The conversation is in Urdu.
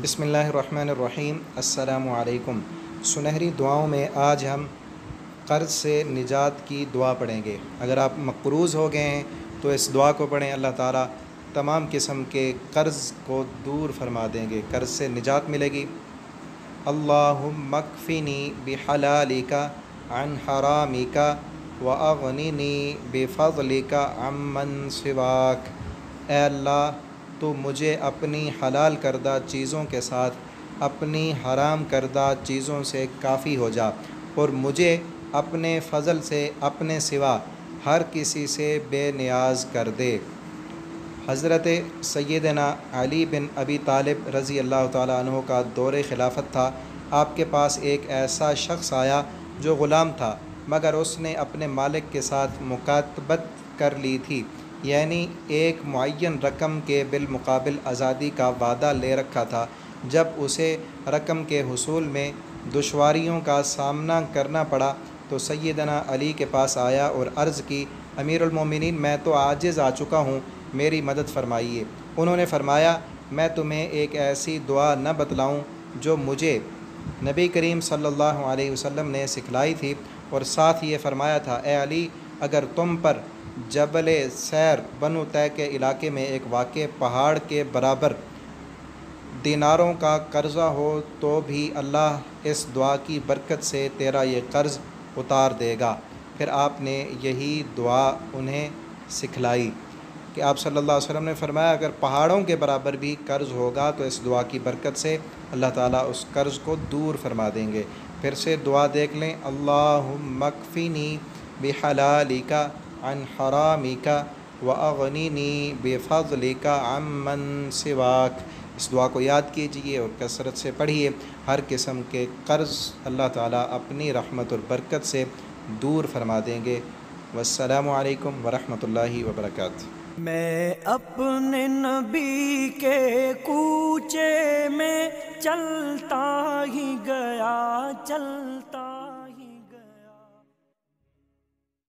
بسم اللہ الرحمن الرحیم۔ السلام علیکم۔ سنہری دعاؤں میں آج ہم قرض سے نجات کی دعا پڑھیں گے۔ اگر آپ مقروض ہو گئے ہیں تو اس دعا کو پڑھیں، اللہ تعالیٰ تمام قسم کے قرض کو دور فرما دیں گے، قرض سے نجات ملے گی۔ اللہم اکفنی بحلالک عن حرامک واغننی بفضلک عمن سواک۔ اے اللہ، تو مجھے اپنی حلال کردہ چیزوں کے ساتھ اپنی حرام کردہ چیزوں سے کافی ہو جا، اور مجھے اپنے فضل سے اپنے سوا ہر کسی سے بے نیاز کر دے۔ حضرت سیدنا علی بن ابی طالب رضی اللہ تعالیٰ عنہ کا دور خلافت تھا۔ آپ کے پاس ایک ایسا شخص آیا جو غلام تھا، مگر اس نے اپنے مالک کے ساتھ مکاتبت کر لی تھی، یعنی ایک معین رقم کے بالمقابل آزادی کا وعدہ لے رکھا تھا۔ جب اسے رقم کے حصول میں دشواریوں کا سامنا کرنا پڑا تو سیدنا علی کے پاس آیا اور عرض کی، امیر المومنین، میں تو عاجز آ چکا ہوں، میری مدد فرمائیے۔ انہوں نے فرمایا، میں تمہیں ایک ایسی دعا نہ بتلاؤں جو مجھے نبی کریم صلی اللہ علیہ وسلم نے سکھلائی تھی، اور ساتھ یہ فرمایا تھا، اے علی، اگر تم پر جبل سیر بنو طے کے علاقے میں ایک واقع پہاڑ کے برابر دیناروں کا قرضہ ہو تو بھی اللہ اس دعا کی برکت سے تیرا یہ قرض اتار دے گا۔ پھر آپ نے یہی دعا انہیں سکھلائی کہ آپ صلی اللہ علیہ وسلم نے فرمایا، اگر پہاڑوں کے برابر بھی قرض ہوگا تو اس دعا کی برکت سے اللہ تعالیٰ اس قرض کو دور فرما دیں گے۔ پھر سے دعا دیکھ لیں، اللہم اکفنی بحلالک عن حرامک واغننی بفضلک عمن سواک۔ اس دعا کو یاد کیجئے اور کثرت سے پڑھیے، ہر قسم کے قرض اللہ تعالیٰ اپنی رحمت اور برکت سے دور فرما دیں گے۔ والسلام علیکم ورحمۃ اللہ وبرکاتہ۔ میں اپنے نبی کے کوچے میں چلتا ہی گیا، چلتا